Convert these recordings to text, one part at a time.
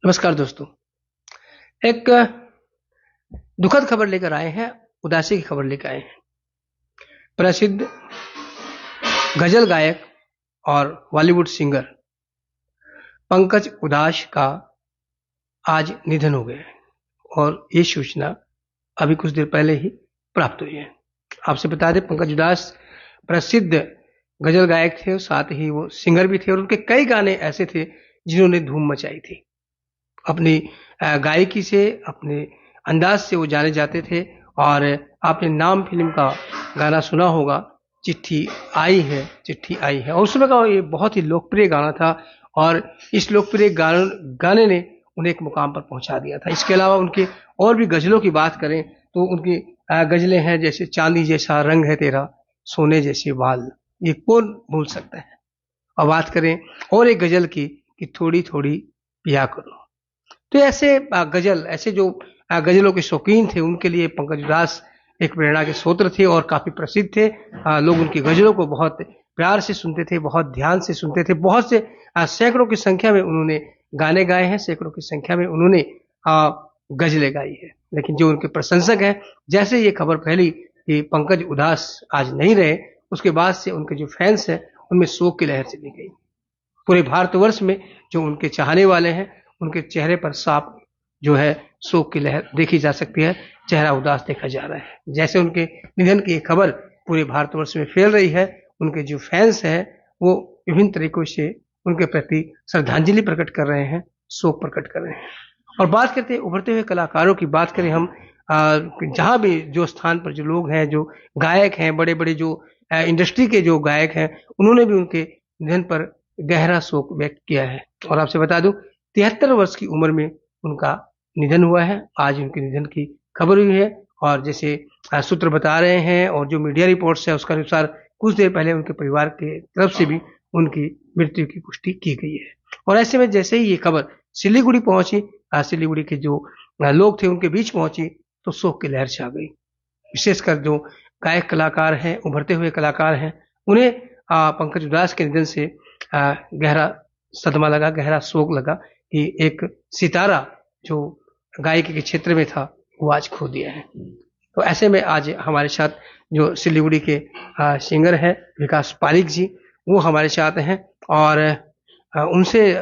नमस्कार दोस्तों। एक दुखद खबर लेकर आए हैं, उदासी की खबर लेकर आए हैं। प्रसिद्ध गजल गायक और बॉलीवुड सिंगर पंकज उधास का आज निधन हो गया है और ये सूचना अभी कुछ देर पहले ही प्राप्त हुई है। आपसे बता दें, पंकज उधास प्रसिद्ध गजल गायक थे और साथ ही वो सिंगर भी थे और उनके कई गाने ऐसे थे जिन्होंने धूम मचाई थी। अपनी गायकी से, अपने अंदाज से वो जाने जाते थे और आपने नाम फिल्म का गाना सुना होगा, चिट्ठी आई है, चिट्ठी आई है। और उस समय का ये बहुत ही लोकप्रिय गाना था और इस लोकप्रिय गाने ने उन्हें एक मुकाम पर पहुंचा दिया था। इसके अलावा उनके और भी गजलों की बात करें तो उनकी गजलें हैं जैसे चांदी जैसा रंग है तेरा, सोने जैसे बाल, ये कौन भूल सकता है। और बात करें और एक गजल की कि थोड़ी थोड़ी पिया करो। तो ऐसे गजल, ऐसे जो गजलों के शौकीन थे उनके लिए पंकज उधास एक प्रेरणा के स्रोत थे और काफी प्रसिद्ध थे। लोग उनकी गजलों को बहुत प्यार से सुनते थे, बहुत ध्यान से सुनते थे। बहुत से सैकड़ों की संख्या में उन्होंने गाने गाए हैं, सैकड़ों की संख्या में उन्होंने गजलें गाई है। लेकिन जो उनके प्रशंसक हैं, जैसे ये खबर फैली कि पंकज उधास आज नहीं रहे, उसके बाद से उनके जो फैंस हैं उनमें शोक की लहर चली गई। पूरे भारतवर्ष में जो उनके चाहने वाले हैं उनके चेहरे पर साफ जो है शोक की लहर देखी जा सकती है, चेहरा उदास देखा जा रहा है। जैसे उनके निधन की खबर पूरे भारतवर्ष में फैल रही है, उनके जो फैंस हैं वो विभिन्न तरीकों से उनके प्रति श्रद्धांजलि प्रकट कर रहे हैं, शोक प्रकट कर रहे हैं। और बात करते हैं उभरते हुए कलाकारों की, बात करें हम, जहां भी जो स्थान पर जो लोग हैं, जो गायक हैं, बड़े बड़े जो इंडस्ट्री के जो गायक हैं, उन्होंने भी उनके निधन पर गहरा शोक व्यक्त किया है। और आपसे बता दूं, 73 वर्ष की उम्र में उनका निधन हुआ है। आज उनके निधन की खबर हुई है और जैसे सूत्र बता रहे हैं और जो मीडिया रिपोर्ट्स है उसके अनुसार कुछ देर पहले उनके परिवार के तरफ से भी उनकी मृत्यु की पुष्टि की गई है। और ऐसे में जैसे ही ये खबर सिलीगुड़ी पहुंची, सिलीगुड़ी के जो लोग थे उनके बीच पहुंची, तो शोक की लहर छा गई। विशेषकर जो गायक कलाकार हैं, उभरते हुए कलाकार हैं, उन्हें पंकज उधास के निधन से गहरा सदमा लगा, गहरा शोक लगा कि एक सितारा जो गायकी के क्षेत्र में था वो आज खो दिया है। तो ऐसे में आज हमारे साथ जो सिलीगुड़ी के सिंगर हैं विकास पारिक जी, वो हमारे साथ हैं और उनसे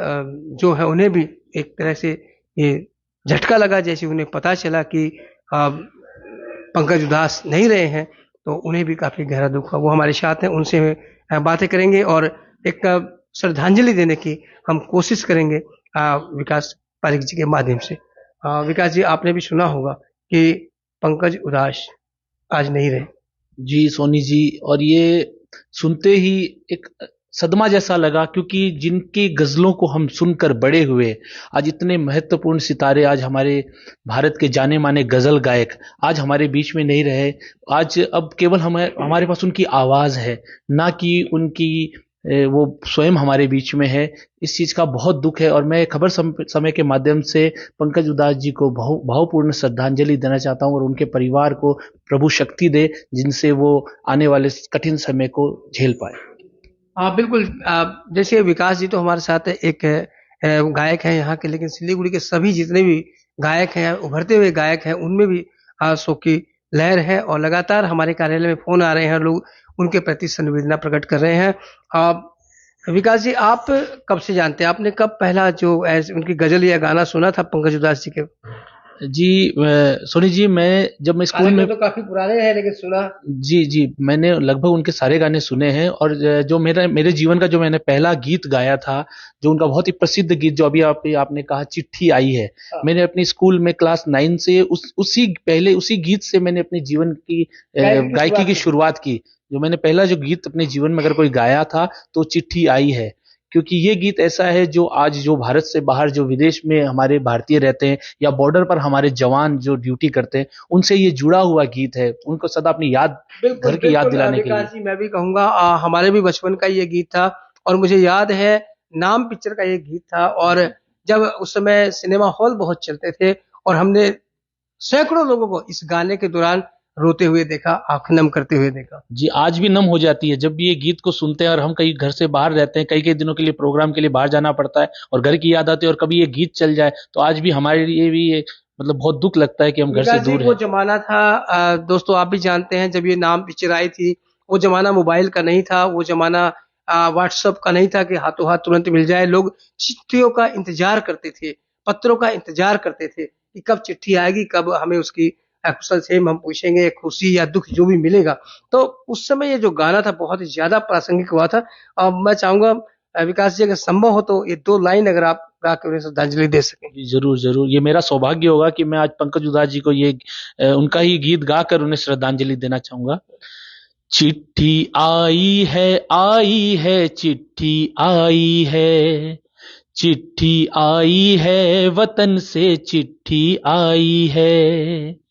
जो है उन्हें भी एक तरह से ये झटका लगा, जैसे उन्हें पता चला कि पंकज उधास नहीं रहे हैं, तो उन्हें भी काफी गहरा दुख हुआ। वो हमारे साथ हैं, उनसे बातें करेंगे और एक श्रद्धांजलि देने की हम कोशिश करेंगे विकास पारिक जी के माध्यम से। विकास जी, आपने भी सुना होगा कि पंकज उधास आज नहीं रहे। जी सोनी जी, और ये सुनते ही एक सदमा जैसा लगा, क्योंकि जिनकी गजलों को हम सुनकर बड़े हुए, आज इतने महत्वपूर्ण सितारे, आज हमारे भारत के जाने माने गजल गायक आज हमारे बीच में नहीं रहे। आज अब केवल हमारे पास उनकी आवाज है, ना कि उनकी वो स्वयं हमारे बीच में है। इस चीज का बहुत दुख है और मैं खबर समय के माध्यम से पंकज उधास जी को भावपूर्ण श्रद्धांजलि देना चाहता हूं और उनके परिवार को प्रभु शक्ति दे, जिनसे वो आने वाले कठिन समय को झेल पाए। बिल्कुल। जैसे विकास जी तो हमारे साथ एक गायक हैं यहाँ के, लेकिन सिलीगुड़ी के सभी जितने भी गायक हैं, उभरते हुए गायक हैं, उनमें भी शोक की लहर है और लगातार हमारे कार्यालय में फोन आ रहे हैं, लोग उनके प्रति संवेदना प्रकट कर रहे हैं। विकास जी, आप कब से जानते हैं, आपने कब पहला जो उनकी गजल या गाना सुना था पंकज उधास जी के? जी सोनी जी, मैं जब मैं स्कूल में, तो काफी पुराने हैं लेकिन सुना। जी मैंने लगभग उनके सारे गाने सुने हैं और जो मेरे जीवन का जो मैंने पहला गीत गाया था, जो उनका बहुत ही प्रसिद्ध गीत, जो अभी आपने कहा चिट्ठी आई है, मैंने अपनी स्कूल में क्लास 9 से उसी गीत से मैंने अपने जीवन की गायकी की शुरुआत की। जो मैंने पहला जो गीत अपने जीवन में अगर कोई गाया था तो चिट्ठी आई है, क्योंकि ये गीत ऐसा है जो आज जो भारत से बाहर जो विदेश में हमारे भारतीय रहते हैं या बॉर्डर पर हमारे जवान जो ड्यूटी करते हैं, उनसे ये जुड़ा हुआ गीत है, उनको सदा अपनी याद, घर की याद दिलाने के लिए। मैं भी कहूंगा हमारे भी बचपन का ये गीत था और मुझे याद है नाम पिक्चर का ये गीत था और जब उस समय सिनेमा हॉल बहुत चलते थे और हमने सैकड़ों लोगों को इस गाने के दौरान रोते हुए देखा, आंख नम करते हुए देखा। जी, आज भी नम हो जाती है जब भी ये गीत को सुनते हैं, और हम कहीं घर से बाहर रहते हैं, कई कई दिनों के लिए प्रोग्राम के लिए बाहर जाना पड़ता है और घर की याद आती है, और कभी ये गीत चल जाए तो आज भी हमारे लिए भी ये मतलब बहुत दुख लगता है कि हम घर से विकास जी, दूर वो हैं। जमाना था, दोस्तों आप भी जानते हैं, जब ये नाम पिक्चर आई थी, वो जमाना मोबाइल का नहीं था, वो जमाना व्हाट्सएप का नहीं था कि हाथों हाथ तुरंत मिल जाए। लोग चिट्ठियों का इंतजार करते थे, पत्रों का इंतजार करते थे कि कब चिट्ठी आएगी, कब हमें उसकी कुशल क्षेम हम पूछेंगे, खुशी या दुख जो भी मिलेगा। तो उस समय ये जो गाना था बहुत ही ज्यादा प्रासंगिक हुआ था। मैं चाहूंगा विकास जी, अगर संभव हो तो ये दो लाइन अगर आप गा के उन्हें श्रद्धांजलि दे सकें। जी, जरूर जरूर, ये मेरा सौभाग्य होगा कि मैं आज पंकज उधास जी को ये उनका ही गीत गाकर उन्हें श्रद्धांजलि देना चाहूंगा। चिट्ठी आई है, चिट्ठी आई है, चिट्ठी आई है, वतन से चिट्ठी आई है।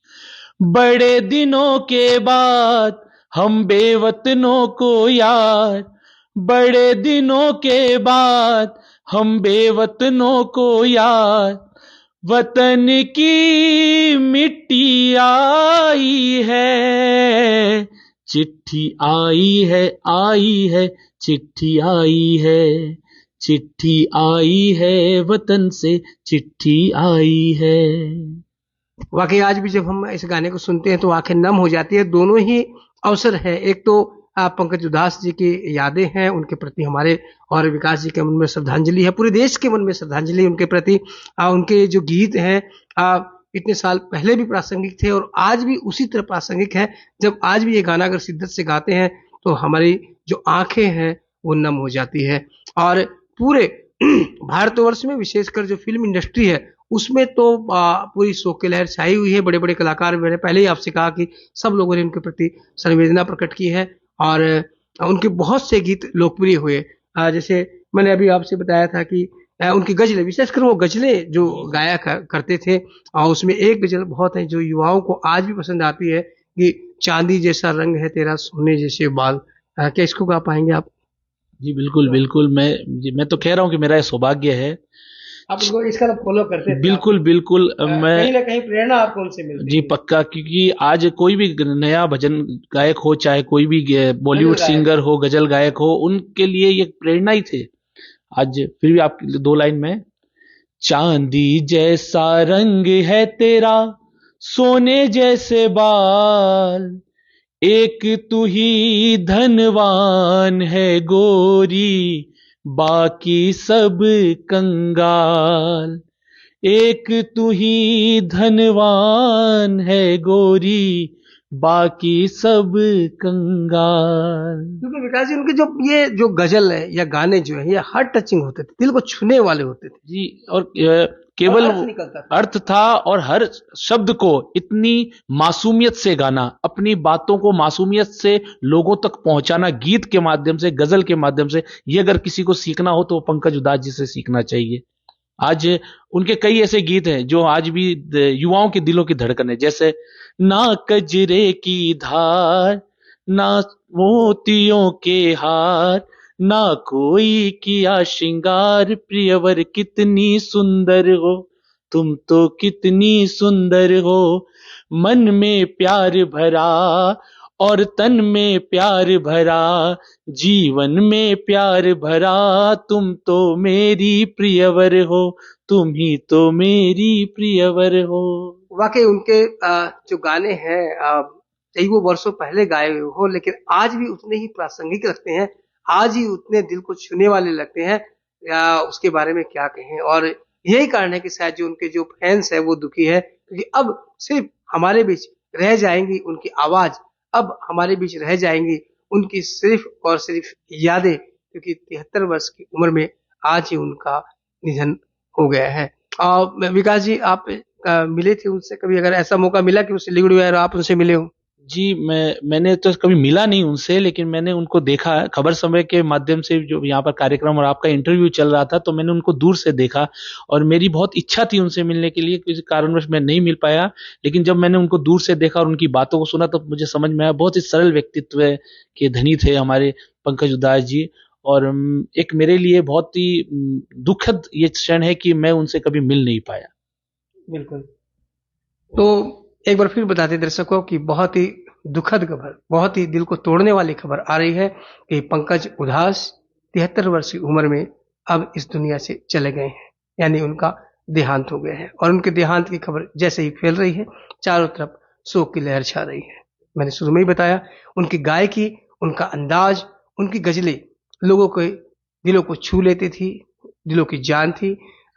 बड़े दिनों के बाद हम बेवतनों को यार, बड़े दिनों के बाद हम बेवतनों को यार, वतन की मिट्टी आई है, चिट्ठी आई है, चिट्ठी आई है, चिट्ठी आई है, वतन से चिट्ठी आई है। वाकई आज भी जब हम इस गाने को सुनते हैं तो आंखें नम हो जाती है। दोनों ही अवसर है, एक तो पंकज उधास जी की यादें हैं उनके प्रति हमारे, और विकास जी के मन में श्रद्धांजलि है, पूरे देश के मन में श्रद्धांजलि उनके प्रति। उनके जो गीत हैं इतने साल पहले भी प्रासंगिक थे और आज भी उसी तरह प्रासंगिक है। जब आज भी ये गाना अगर शिद्दत से गाते हैं तो हमारी जो आंखें हैं वो नम हो जाती है। और पूरे भारतवर्ष में विशेषकर जो फिल्म इंडस्ट्री है उसमें तो पूरी शोक की लहर छाई हुई है। बड़े बड़े कलाकार, मैंने पहले ही आपसे कहा कि सब लोगों ने उनके प्रति संवेदना प्रकट की है और उनके बहुत से गीत लोकप्रिय हुए। जैसे मैंने अभी आपसे बताया था कि उनकी गजलें, विशेषकर वो गजलें जो गाया करते थे, और उसमें एक गजल बहुत है जो युवाओं को आज भी पसंद आती है कि चांदी जैसा रंग है तेरा, सोने जैसे बाल। क्या इसको गा पाएंगे आप? जी बिल्कुल बिल्कुल, मैं तो कह रहा हूँ कि मेरा ये सौभाग्य है। आप इनको इसका तो फॉलो करते थे आप? बिल्कुल बिल्कुल, मैं कहीं ना कहीं प्रेरणा आपको उनसे मिलती जी थी। पक्का, क्योंकि आज कोई भी नया भजन गायक हो, चाहे कोई भी बॉलीवुड गजल गायक। सिंगर हो, गजल गायक हो, उनके लिए ये प्रेरणा ही थे। आज फिर भी आप दो लाइन में, चांदी जैसा रंग है तेरा, सोने जैसे बाल, एक तू ही धनवान है गोरी, बाकी सब कंगाल, एक तू ही धनवान है गोरी, बाकी सब कंगाल। क्योंकि विकास जी, उनके जो ये जो गजल है या गाने जो है ये हार्ट टचिंग होते थे, दिल को छूने वाले होते थे जी, और और केवल अर्थ निकलता था। अर्थ था, और हर शब्द को इतनी मासूमियत से गाना, अपनी बातों को मासूमियत से लोगों तक पहुंचाना, गीत के माध्यम से, गजल के माध्यम से, ये अगर किसी को सीखना हो तो पंकज उधास जी से सीखना चाहिए। आज उनके कई ऐसे गीत हैं जो आज भी युवाओं के दिलों की धड़कन है, जैसे ना कजरे की धार, ना मोतियों के हार, ना कोई किया श्रृंगार, प्रियवर कितनी सुंदर हो, तुम तो कितनी सुंदर हो, मन में प्यार भरा और तन में प्यार भरा, जीवन में प्यार भरा, तुम तो मेरी प्रियवर हो, तुम ही तो मेरी प्रियवर हो। वाकई उनके जो गाने हैं, कई वो वर्षों पहले गाए हुए हो लेकिन आज भी उतने ही प्रासंगिक लगते हैं, आज ही उतने दिल को छूने वाले लगते हैं। उसके बारे में क्या कहें। और यही कारण है कि शायद जो उनके जो फैंस है वो दुखी है, क्योंकि अब सिर्फ हमारे बीच रह जाएंगी उनकी आवाज, अब हमारे बीच रह जाएंगी उनकी सिर्फ और सिर्फ यादें, क्योंकि 73 वर्ष की उम्र में आज ही उनका निधन हो गया है। विकास जी, आप मिले थे उनसे कभी? अगर ऐसा मौका मिला कि वो सिलीगुड़ी में आए और आप उनसे मिले हो? जी, मैंने तो कभी मिला नहीं उनसे, लेकिन मैंने उनको देखा खबर समय के माध्यम से, जो यहाँ पर कार्यक्रम और आपका इंटरव्यू चल रहा था, तो मैंने उनको दूर से देखा और मेरी बहुत इच्छा थी उनसे मिलने के लिए, किसी कारणवश मैं नहीं मिल पाया। लेकिन जब मैंने उनको दूर से देखा और उनकी बातों को सुना तो मुझे समझ में आया, बहुत ही सरल व्यक्तित्व के धनी थे हमारे पंकज उधास जी। और एक मेरे लिए बहुत ही दुखद ये क्षण है कि मैं उनसे कभी मिल नहीं पाया। बिल्कुल। तो एक बार फिर बताते दर्शकों कि बहुत ही दुखद खबर, बहुत ही दिल को तोड़ने वाली खबर आ रही है कि पंकज उधास 73 वर्ष की उम्र में अब इस दुनिया से चले गए हैं, यानी उनका देहांत हो गया है। और उनके देहांत की खबर जैसे ही फैल रही है, चारों तरफ शोक की लहर छा रही है। मैंने शुरू में ही बताया, उनकी गायकी, उनका अंदाज, उनकी गजलें लोगों के दिलों को छू लेती थी, दिलों की जान थी।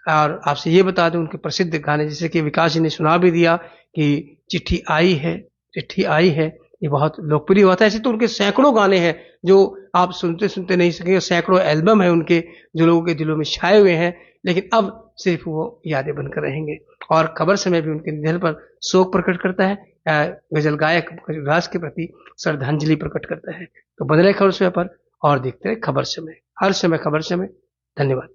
और आपसे ये बता दूं, उनके प्रसिद्ध गाने जैसे कि विकास जी ने सुना भी दिया कि चिट्ठी आई है, चिट्ठी आई है, ये बहुत लोकप्रिय हुआ था। ऐसे तो उनके सैकड़ों गाने हैं जो आप सुनते सुनते नहीं सकेंगे, सैकड़ों एल्बम है उनके जो लोगों के दिलों में छाए हुए हैं, लेकिन अब सिर्फ वो यादें बनकर रहेंगे। और खबर समय भी उनके निधन पर शोक प्रकट करता है, गजल गायक उदास के प्रति श्रद्धांजलि प्रकट करता है। तो बने रहे खबर समय पर और देखते रहे खबर समय, हर समय खबर समय। धन्यवाद।